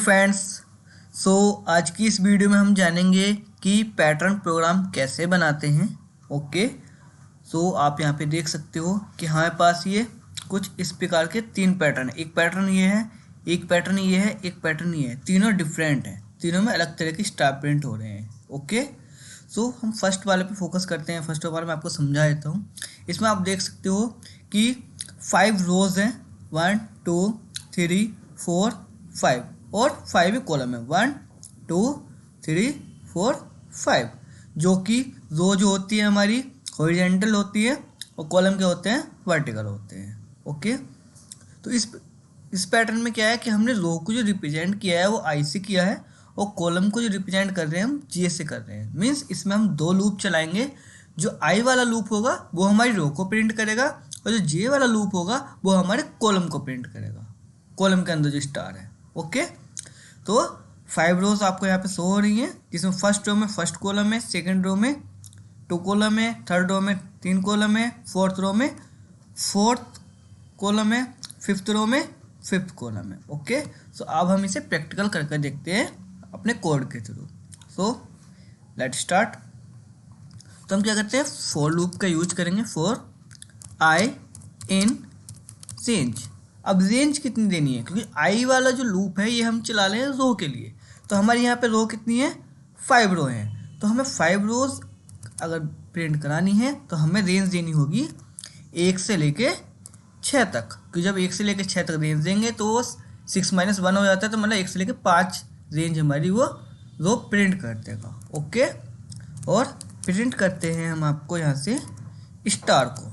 Friends. आज की इस वीडियो में हम जानेंगे कि पैटर्न प्रोग्राम कैसे बनाते हैं। ओके। आप यहाँ पे देख सकते हो कि हमारे पास ये कुछ इस प्रकार के तीन पैटर्न है। एक पैटर्न ये है, एक पैटर्न ये है, एक पैटर्न ये है। तीनों डिफरेंट हैं, तीनों में अलग तरह की स्टार प्रिंट हो रहे हैं। ओके। हम फर्स्ट वाले पे फोकस करते हैं। फर्स्ट वाले में आपको समझा देता हूँ। इसमें आप देख सकते हो कि 5 रोज हैं, 1 2 3 4 5 और 5 कॉलम है, 1 2 3 4 5, जो कि रो जो होती है हमारी हॉरिजॉन्टल होती है और कॉलम क्या होते हैं, वर्टिकल होते हैं। ओके। तो इस पैटर्न में क्या है कि हमने रो को जो रिप्रेजेंट किया है वो आई से किया है और कॉलम को जो रिप्रेजेंट कर रहे हैं हम जे से कर रहे हैं। मीन्स इसमें हम 2 लूप चलाएंगे। जो आई वाला लूप होगा वो हमारी रो को प्रिंट करेगा और जो जे वाला लूप होगा वो हमारे कॉलम को प्रिंट करेगा, कॉलम के अंदर जो स्टार है। ओके। तो 5 रोज आपको यहाँ पे शो हो रही हैं, जिसमें फर्स्ट रो में फर्स्ट कॉलम है, सेकंड रो में 2 कॉलम है, थर्ड रो में 3 कॉलम है, फोर्थ रो में 4th कॉलम है, फिफ्थ रो में 5th कॉलम है। ओके। अब हम इसे प्रैक्टिकल करके देखते हैं अपने कोड के थ्रू। Let start. तो हम क्या करते हैं, फॉर लूप का यूज करेंगे। For I in range. अब रेंज कितनी देनी है, क्योंकि आई वाला जो लूप है ये हम चला रहे हैं रो के लिए। तो हमारे यहाँ पे रो कितनी है, 5 रो हैं। तो हमें 5 रोज अगर प्रिंट करानी है तो हमें रेंज देनी होगी 1 से लेके 6 तक। क्योंकि जब 1 से लेके 6 तक रेंज देंगे तो 6 - 1 हो जाता है। तो मतलब 1 से लेके 5 रेंज हमारी वो रो प्रिंट कर देगा। ओके। और प्रिंट करते हैं हम आपको यहाँ से स्टार को।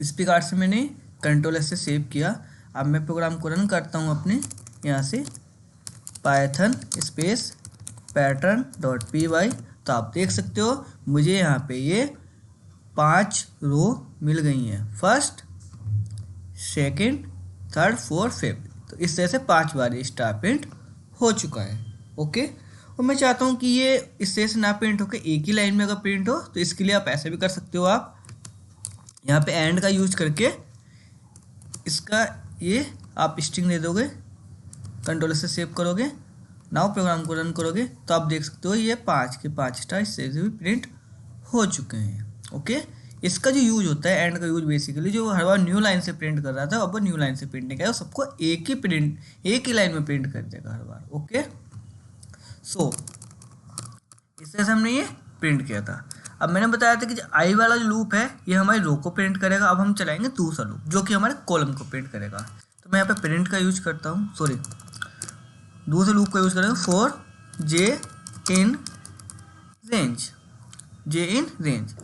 इस प्रकार से मैंने कंट्रोल से सेव किया। अब मैं प्रोग्राम को रन करता हूँ अपने यहाँ से, पाइथन स्पेस pattern.py। तो आप देख सकते हो मुझे यहाँ पे ये 5 रो मिल गई हैं, first second third fourth fifth. तो इस तरह से 5 बार ये स्टार प्रिंट हो चुका है। ओके। और मैं चाहता हूँ कि ये इस तरह से ना प्रिंट होकर एक ही लाइन में अगर प्रिंट हो, तो इसके लिए आप ऐसे भी कर सकते हो। आप यहाँ पे एंड का यूज करके इसका ये आप स्ट्रिंग दे दोगे, कंट्रोल से सेव करोगे, नाउ प्रोग्राम को रन करोगे तो आप देख सकते हो ये 5 के 5 स्टार इससे भी प्रिंट हो चुके हैं। ओके। इसका जो यूज होता है, एंड का यूज बेसिकली जो हर बार न्यू लाइन से प्रिंट कर रहा था, अब वो न्यू लाइन से प्रिंट नहीं करेगा, सबको एक ही लाइन में प्रिंट कर देगा हर बार। ओके। इस तरह से हमने ये प्रिंट किया था। अब मैंने बताया था कि जो आई वाला जो लूप है ये हमारी रो को प्रिंट करेगा। अब हम चलाएंगे दूसरा लूप जो कि हमारे कॉलम को प्रिंट करेगा। तो मैं यहाँ पे प्रिंट का यूज करता हूँ, दूसरे लूप का यूज करेंगे, for J in range, J in range.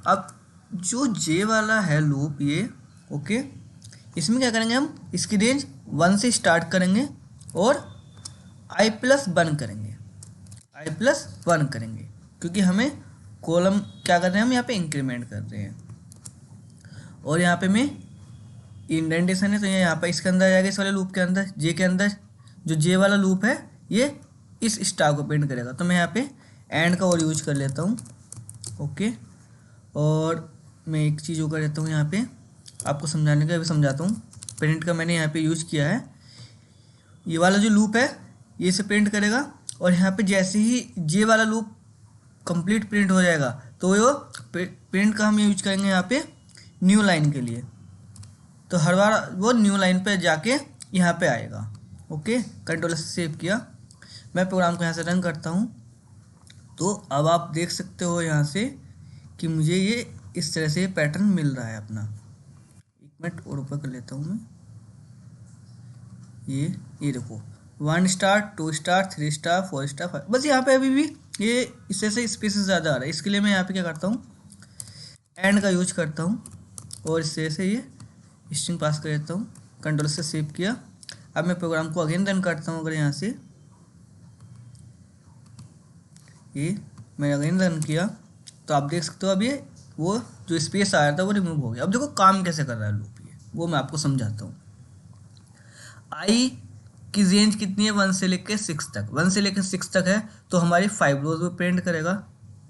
अब जो जे वाला है लूप ये, ओके, इसमें क्या करेंगे हम, इसकी रेंज 1 से स्टार्ट करेंगे और i+1 करेंगे, i+1 करेंगे, क्योंकि हमें कॉलम क्या कर रहे हैं, हम यहाँ पे इंक्रीमेंट कर रहे हैं। और यहाँ पे मैं इंडेंटेशन है तो यहाँ पे इसके अंदर आ जाएगा, इस वाले लूप के अंदर, जे के अंदर जो जे वाला लूप है ये इस स्टार को प्रिंट करेगा। तो मैं यहाँ पे एंड का और यूज कर लेता हूँ। ओके। और मैं एक चीज़ और कर लेता हूँ यहाँ पे आपको समझाने का, अभी समझाता हूँ। प्रिंट का मैंने यहाँ पे यूज किया है, ये वाला जो लूप है ये से प्रिंट करेगा। और यहाँ पे जैसे ही जे वाला लूप कंप्लीट प्रिंट हो जाएगा तो वो प्रिंट का हम यूज करेंगे यहाँ पे न्यू लाइन के लिए। तो हर बार वो न्यू लाइन पे जाके यहाँ पे आएगा। ओके। कंट्रोल से सेव किया। मैं प्रोग्राम को यहाँ से रन करता हूँ। तो अब आप देख सकते हो यहाँ से कि मुझे ये इस तरह से पैटर्न मिल रहा है अपना। एक मिनट और ऊपर कर लेता हूँ मैं, ये देखो 1 स्टार 2 स्टार 3 स्टार 4 स्टार 5। बस यहाँ पे अभी भी ये इससे से स्पेसेस ज़्यादा आ रहा है, इसके लिए मैं यहाँ पे क्या करता हूँ, एंड का यूज करता हूँ और इससे से ये स्ट्रिंग पास कर देता हूँ। कंट्रोल से सेव किया। अब मैं प्रोग्राम को अगेन रन करता हूँ। अगर यहाँ से ये मैंने अगेन रन किया तो आप देख सकते हो अब ये वो जो स्पेस आया था वो रिमूव हो गया। अब देखो काम कैसे कर रहा है लूप, ये वो मैं आपको समझाता हूँ। आई की रेंज कितनी है, 1 से लेकर 6 तक। 1 से लेकर 6 तक है तो हमारी 5 रोज वो प्रिंट करेगा,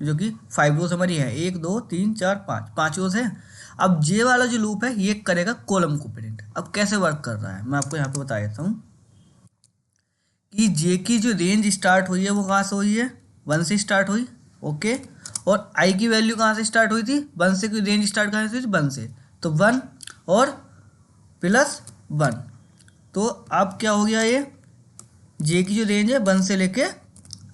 जो कि 5 रोज हमारी है, 1 2 3 4 5 रोज है। अब जे वाला जो लूप है ये करेगा कॉलम को प्रिंट। अब कैसे वर्क कर रहा है मैं आपको यहाँ पे बता देता हूँ। कि जे की जो रेंज स्टार्ट हुई है वो कहाँ से हुई है, 1 से स्टार्ट हुई। ओके, और आई की वैल्यू कहाँ से स्टार्ट हुई थी, 1 से। कोई रेंज स्टार्ट कहाँ से हुई थी, 1 से। तो 1 और प्लस 1, तो अब क्या हो गया, ये जे की जो रेंज है 1 से लेके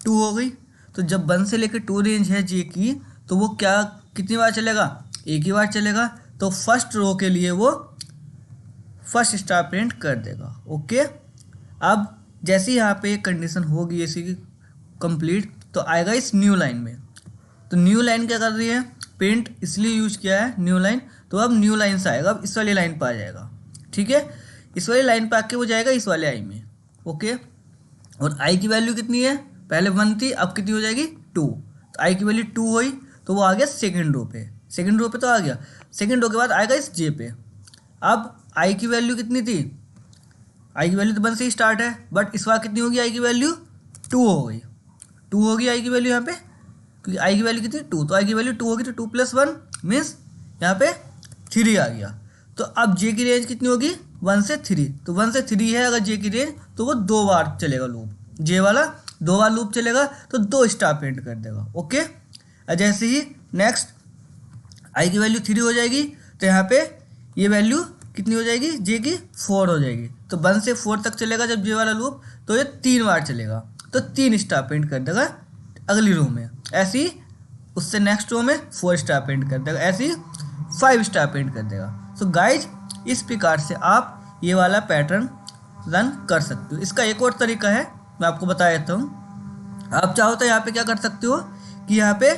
2 हो गई। तो जब 1 से लेके 2 रेंज है जे की, तो वो क्या कितनी बार चलेगा, एक ही बार चलेगा। तो फर्स्ट रो के लिए वो फर्स्ट स्टार प्रिंट कर देगा। ओके, अब जैसे यहाँ पे एक कंडीशन होगी ऐसी की कंप्लीट, तो आएगा इस न्यू लाइन में। तो न्यू लाइन क्या कर रही है, प्रिंट इसलिए यूज किया है न्यू लाइन। तो अब न्यू लाइन से आएगा, अब इस वाली लाइन पर आ जाएगा। ठीक है, इस वाली लाइन पर आके वो जाएगा इस वाले आई में। ओके, और आई की वैल्यू कितनी है, पहले 1 थी, अब कितनी हो जाएगी 2। तो आई की वैल्यू 2 हुई, तो वो आ गया सेकेंड रो पे। सेकेंड रो पे तो आ गया, सेकेंड रो के बाद आएगा इस जे पे। अब आई की वैल्यू कितनी थी, आई की वैल्यू तो 1 से ही स्टार्ट है, बट इस बार कितनी होगी, आई की वैल्यू 2 हो गई। 2 होगी आई की वैल्यू यहाँ पे, क्योंकि आई की वैल्यू कितनी 2, तो आई की वैल्यू 2 होगी। तो 2 + 1 मीन्स यहाँ पे 3 आ गया। तो अब जे की रेंज कितनी होगी, 1 से 3। तो 1 से 3 है अगर जे की रेंज, तो वो 2 बार चलेगा लूप, जे वाला 2 बार लूप चलेगा, तो 2 स्टार प्रिंट कर देगा। ओके, जैसे ही नेक्स्ट आई की वैल्यू 3 हो जाएगी, तो यहाँ पे ये वैल्यू कितनी हो जाएगी, जे की 4 हो जाएगी। तो 1 से 4 तक चलेगा जब जे वाला लूप, तो ये 3 बार चलेगा, तो 3 स्टार प्रिंट कर देगा अगली रो में। ऐसे ही उससे नेक्स्ट रो में 4 स्टार प्रिंट कर देगा, ऐसे ही 5 स्टार प्रिंट कर देगा। सो गाइज, इस प्रकार से आप ये वाला पैटर्न रन कर सकते हो। इसका एक और तरीका है, मैं आपको बता देता हूँ। आप चाहो तो यहाँ पे क्या कर सकते हो कि यहाँ पे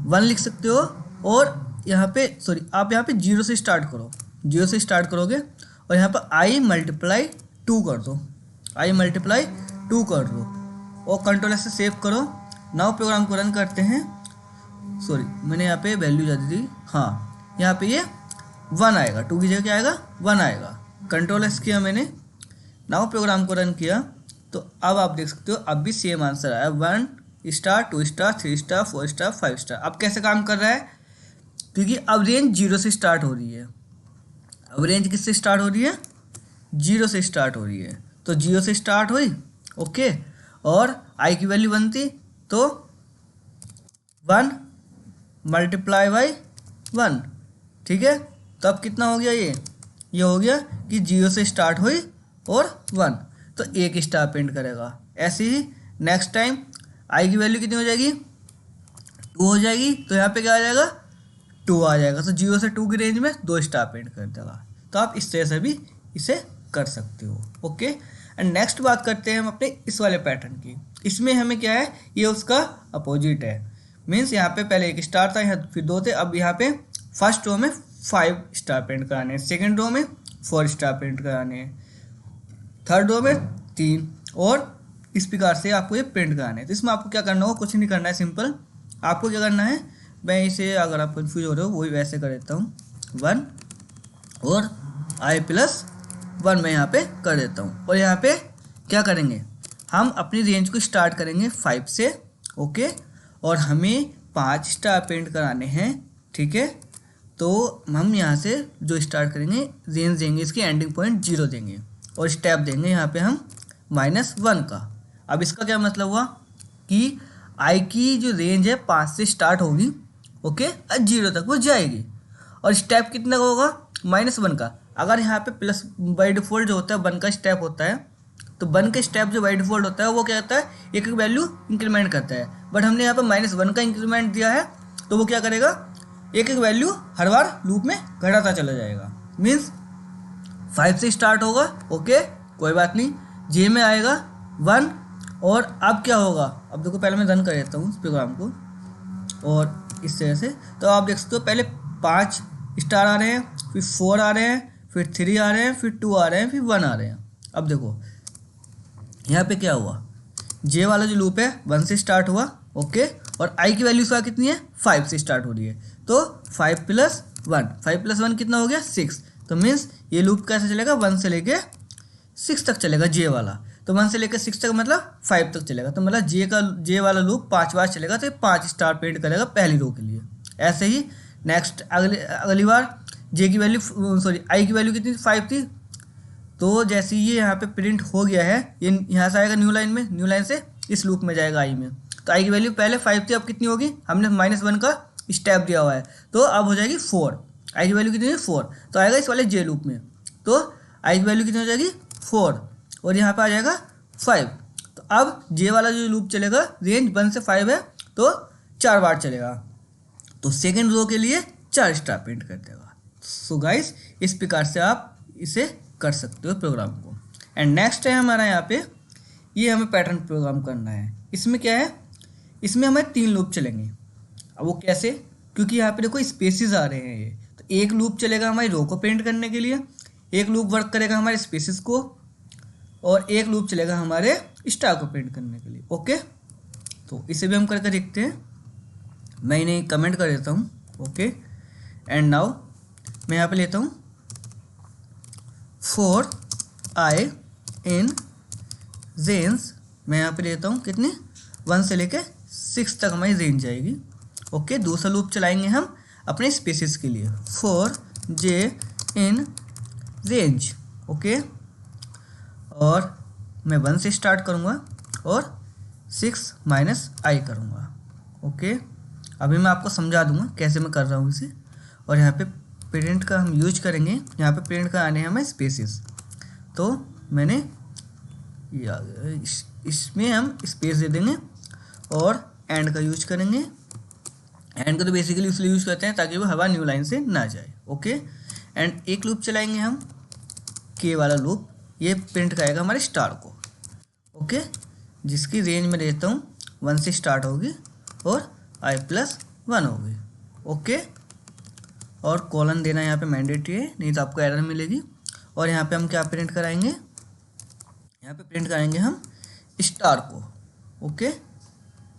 1 लिख सकते हो, और यहाँ पे सॉरी आप यहाँ पे 0 से स्टार्ट करो, 0 से स्टार्ट करोगे, और यहाँ पर i × 2 कर दो, i × 2 कर दो, और कंट्रोल से सेव करो। नाउ प्रोग्राम को रन करते हैं। सॉरी, मैंने यहाँ पे वैल्यू ज़्यादा दी। हाँ, यहाँ पे ये 1 आएगा, 2 की जगह क्या आएगा, 1 आएगा। कंट्रोल एस किया मैंने, नाउ प्रोग्राम को रन किया, तो अब आप देख सकते हो अब भी सेम आंसर आया, 1 star 2 star 3 star 4 star 5 star. अब कैसे काम कर रहा है, क्योंकि अब रेंज 0 से स्टार्ट हो रही है। अब रेंज किससे स्टार्ट हो रही है, 0 से स्टार्ट हो रही है। तो 0 से स्टार्ट हुई। ओके, और आई की वैल्यू 1 थी, तो 1 × 1। ठीक है, तो अब कितना हो गया, ये हो गया कि 0 से स्टार्ट हुई और 1, तो 1 स्टार प्रिंट करेगा। ऐसे ही नेक्स्ट टाइम आई की वैल्यू कितनी हो जाएगी, 2 हो जाएगी, तो यहाँ पे क्या आ जाएगा, 2 आ जाएगा। तो 0 से 2 की रेंज में 2 स्टार प्रिंट कर देगा। तो आप इस तरह से भी इसे कर सकते हो। ओके, एंड नेक्स्ट बात करते हैं हम अपने इस वाले पैटर्न की। इसमें हमें क्या है, ये उसका अपोजिट है। मीन्स यहाँ पे पहले 1 स्टार था, यहाँ फिर 2 थे, अब यहाँ पे फर्स्ट रो में 5 स्टार प्रिंट कराने हैं, सेकेंड रो में 4 स्टार प्रिंट कराने हैं, थर्ड रो में 3, और इस प्रकार से आपको ये प्रिंट कराने हैं। तो इसमें आपको क्या करना होगा, कुछ नहीं करना है, सिंपल आपको क्या करना है, मैं इसे अगर आप कन्फ्यूज हो रहे हो वही वैसे कर देता हूँ, 1 और i + 1 मैं यहाँ पे कर देता हूँ। और यहाँ पे क्या करेंगे, हम अपनी रेंज को स्टार्ट करेंगे 5 से। ओके, और हमें 5 स्टार प्रिंट कराने हैं। ठीक है, तो हम यहाँ से जो स्टार्ट करेंगे रेंज देंगे, इसकी एंडिंग पॉइंट 0 देंगे, और स्टेप देंगे यहाँ पे हम -1 का। अब इसका क्या मतलब हुआ कि आई की जो रेंज है 5 से स्टार्ट होगी, ओके, और 0 तक वो जाएगी, और स्टेप कितना का होगा, -1 का। अगर यहाँ पे प्लस बाई डिफ़ॉल्ट जो होता है 1 का स्टेप होता है, तो 1 का स्टेप जो बाई डिफ़ॉल्ट होता है वो क्या होता है, एक एक वैल्यू इंक्रीमेंट करता है। बट हमने यहाँ पे -1 का इंक्रीमेंट दिया है, तो वो क्या करेगा, एक एक वैल्यू हर बार लूप में घटाता चला जाएगा। मीन्स 5 से स्टार्ट होगा, ओके, कोई बात नहीं, जे में आएगा 1, और अब क्या होगा, अब देखो पहले मैं रन कर देता हूँ इस प्रोग्राम को, और इस तरह से तो आप देख सकते हो पहले 5 स्टार आ रहे हैं, फिर 4 आ रहे हैं, फिर 3 आ रहे हैं, फिर 2 आ रहे हैं, फिर 1 आ रहे हैं। अब देखो यहाँ पे क्या हुआ, जे वाला जो लूप है 1 से स्टार्ट हुआ, ओके, और आई की वैल्यू इसका कितनी है, 5 से स्टार्ट हो रही है, तो 5 + 1, 5 + 1 कितना हो गया, 6। तो मीन्स ये लूप कैसे चलेगा, 1 से लेके 6 तक चलेगा जे वाला। तो 1 से लेकर 6 तक मतलब 5 तक चलेगा, तो मतलब जे वाला लूप 5 बार चलेगा, तो 5 स्टार प्रिंट करेगा पहली रो के लिए। ऐसे ही नेक्स्ट अगली बार जे की वैल्यू आई की वैल्यू कितनी थी, 5 थी, तो जैसे ये यहाँ पे प्रिंट हो गया है, ये यहाँ से आएगा न्यू लाइन में, न्यू लाइन से इस लूप में जाएगा आई में। तो आई की वैल्यू पहले 5 थी, अब कितनी होगी, हमने -1 का स्टेप दिया हुआ है तो अब हो जाएगी 4। आई की वैल्यू कितनी है 4, तो आएगा इस वाले जे लूप में। तो आई की वैल्यू कितनी हो जाएगी 4 और यहाँ पे आ जाएगा 5। तो अब जे वाला जो लूप चलेगा रेंज 1 से 5 है तो 4 बार चलेगा, तो सेकेंड रो के लिए 4 स्टार प्रिंट कर देगा। सो गाइस इस प्रकार से आप इसे कर सकते हो प्रोग्राम को। एंड नेक्स्ट है हमारा यहाँ पे, ये हमें पैटर्न प्रोग्राम करना है। इसमें क्या है, इसमें हमें 3 लूप चलेंगे। अब वो कैसे, क्योंकि यहाँ पे देखो स्पेसिस आ रहे हैं ये, तो एक लूप चलेगा हमारी रो को प्रिंट करने के लिए, एक लूप वर्क करेगा हमारे स्पेसिस को, और एक लूप चलेगा हमारे स्टार को प्रिंट करने के लिए। ओके, तो इसे भी हम करके देखते हैं। मैं इन्हें कमेंट कर देता हूँ। ओके, एंड नाउ मैं यहाँ पे लेता हूँ 4 i इन रेंज, मैं यहाँ पे लेता हूँ कितने 1 से लेके 6 तक हमारी रेंज जाएगी। ओके, दूसरा लूप चलाएंगे हम अपने स्पेसिस के लिए 4j इन रेंज। ओके, और मैं 1 से स्टार्ट करूँगा और 6 - i करूँगा। ओके, अभी मैं आपको समझा दूँगा कैसे मैं कर रहा हूँ इसे। और यहाँ पे प्रिंट का हम यूज करेंगे, यहाँ पे प्रिंट का आने हैं हमें स्पेसिस, तो मैंने इसमें हम स्पेस दे देंगे और एंड का यूज करेंगे। एंड का तो बेसिकली इसलिए यूज करते हैं ताकि वो हवा न्यू लाइन से ना जाए। ओके, एंड एक लूप चलाएंगे हम के वाला लूप, ये प्रिंट करेगा हमारे स्टार को। ओके, जिसकी रेंज में देता हूँ 1 से स्टार्ट होगी और i+1 होगी। ओके, और कॉलन देना यहाँ पे मैंडेटरी है, नहीं तो आपको एरर मिलेगी। और यहाँ पे हम क्या प्रिंट कराएंगे, यहाँ पे प्रिंट कराएंगे हम स्टार को। ओके,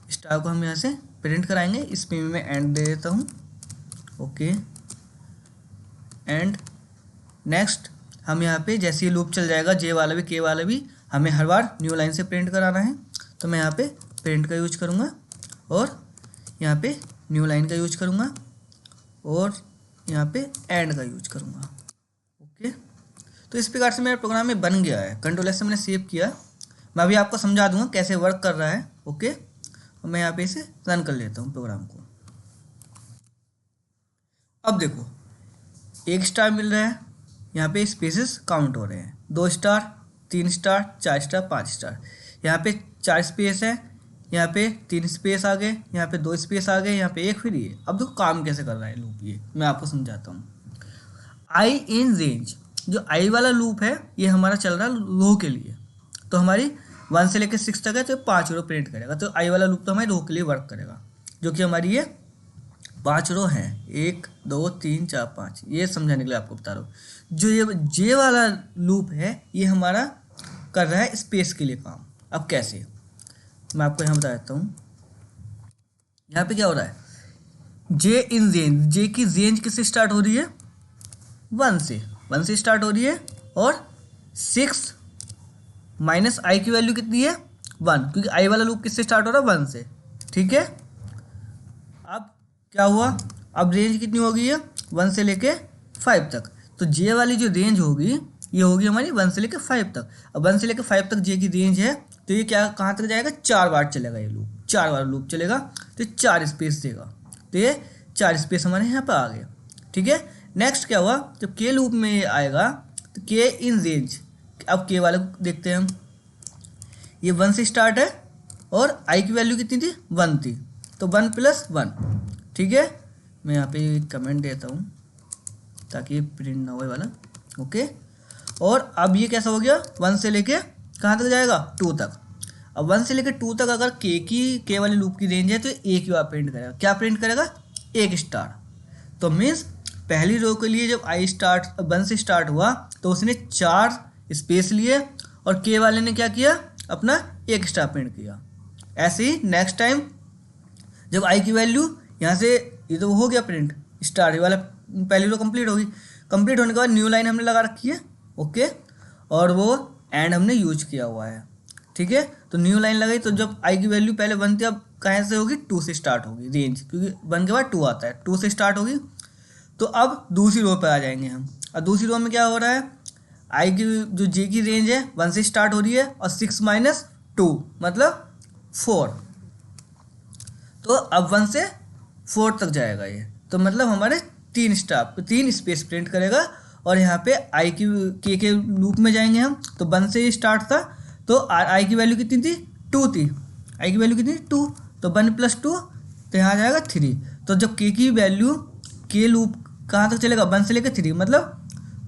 स्टार को हम यहाँ से प्रिंट कराएंगे। इसमें मैं एंड दे देता हूँ। ओके, एंड नेक्स्ट हम यहाँ पे जैसे ये लूप चल जाएगा, जे वाला भी के वाला भी, हमें हर बार न्यू लाइन से प्रिंट कराना है, तो मैं यहाँ पे प्रिंट का यूज करूँगा और यहाँ पे न्यू लाइन का यूज करूँगा और यहाँ पे एंड का यूज करूँगा। ओके, तो इस प्रकार से मेरा प्रोग्राम में बन गया है। कंट्रोल से मैंने सेव किया। मैं अभी आपको समझा दूंगा कैसे वर्क कर रहा है। ओके, और मैं यहाँ पे इसे रन कर लेता हूँ प्रोग्राम को। अब देखो 1 स्टार मिल रहा है, यहाँ पे स्पेसेस काउंट हो रहे हैं, 2 स्टार 3 स्टार 4 स्टार 5 स्टार। यहाँ पे 4 स्पेस है, यहाँ पे 3 स्पेस आ गए, यहाँ पे 2 स्पेस आ गए, यहाँ पे 1 फिर ये। अब देखो काम कैसे कर रहा है लूप, ये मैं आपको समझाता हूँ। आई इन रेंज, जो आई वाला लूप है ये हमारा चल रहा है रो के लिए, तो हमारी 1 से लेकर 6 तक है तो 5 रो प्रिंट करेगा। तो आई वाला लूप तो हमारी रो के लिए वर्क करेगा, जो कि हमारी ये 5 रो हैं, 1 2 3 4 5, ये समझाने के लिए आपको बता रहा हूँ। जो ये जे वाला लूप है ये हमारा कर रहा है स्पेस के लिए काम। अब कैसे, मैं आपको यहाँ बता देता हूँ। यहाँ पे क्या हो रहा है, जे इन रेंज, जे की रेंज किससे स्टार्ट हो रही है 1 से स्टार्ट हो रही है, और 6 - i की वैल्यू कितनी है 1, क्योंकि i वाला लूप किससे स्टार्ट हो रहा है 1 से। ठीक है, अब क्या हुआ, अब रेंज कितनी हो गई है 1 से लेके 5 तक। तो जे वाली जो रेंज होगी ये होगी हमारी 1 से लेके 5 तक। अब 1 से लेके 5 तक जे की रेंज है, तो ये क्या कहाँ तक जाएगा, 4 बार चलेगा ये लूप, 4 बार लूप चलेगा, तो 4 स्पेस देगा। तो ये 4 स्पेस हमारे यहाँ पर आ गए। ठीक है, नेक्स्ट क्या हुआ, जब के लूप में ये आएगा तो के इन रेंज, अब के वाले को देखते हैं हम। ये 1 से स्टार्ट है और आई की वैल्यू कितनी थी 1 थी, तो 1 + 1। ठीक है, मैं यहाँ पे कमेंट देता हूँ ताकि ये प्रिंट ना हो वाला। ओके, और अब ये कैसा हो गया, 1 से लेके कहाँ तक जाएगा 2 तक। अब 1 से लेके 2 तक अगर के वाले लूप की रेंज है तो एक ही बार प्रिंट करेगा। क्या प्रिंट करेगा, 1 स्टार। तो मीन्स पहली रो के लिए जब आई स्टार्ट 1 से स्टार्ट हुआ तो उसने 4 स्पेस लिए, और के वाले ने क्या किया, अपना 1 स्टार प्रिंट किया। ऐसे ही नेक्स्ट टाइम जब आई की वैल्यू यहाँ से, ये तो हो गया प्रिंट स्टार, ये वाला पहली रो कंप्लीट होगी। कंप्लीट होने के बाद न्यू लाइन हमने लगा रखी है। ओके, और वो एंड हमने यूज किया हुआ है। ठीक है, तो न्यू लाइन लगाई, तो जब आई की वैल्यू पहले 1 थी, अब कहाँ से होगी 2 से स्टार्ट होगी रेंज, क्योंकि 1 के बाद 2 आता है, 2 से स्टार्ट होगी। तो अब दूसरी रो पर आ जाएंगे हम। और दूसरी रो में क्या हो रहा है, आई की जो जे की रेंज है 1 से स्टार्ट हो रही है और 6 माइनस 2 मतलब 4। तो अब 1 से 4 तक जाएगा ये, तो मतलब हमारे 3 स्पेस प्रिंट करेगा। और यहाँ पे आई की के लूप में जाएंगे हम, तो 1 से स्टार्ट था, तो आई की वैल्यू कितनी थी, 2 थी। आई की वैल्यू कितनी 2, तो 1 + 2, तो यहाँ जाएगा 3। तो जब के की वैल्यू के लूप कहाँ तक चलेगा, 1 से लेकर 3 मतलब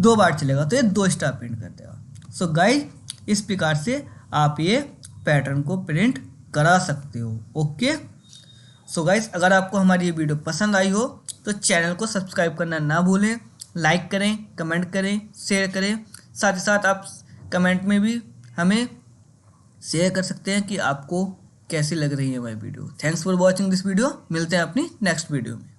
2 बार चलेगा, तो ये 2 स्टार प्रिंट कर देगा। सो गाइस इस प्रकार से आप ये पैटर्न को प्रिंट करा सकते हो। ओके, सो गाइस अगर आपको हमारी ये वीडियो पसंद आई हो तो चैनल को सब्सक्राइब करना ना भूलें, लाइक करें, कमेंट करें, शेयर करें। साथ ही साथ आप कमेंट में भी हमें शेयर कर सकते हैं कि आपको कैसी लग रही है हमारी video. Thanks for watching this video. मिलते हैं अपनी नेक्स्ट वीडियो में।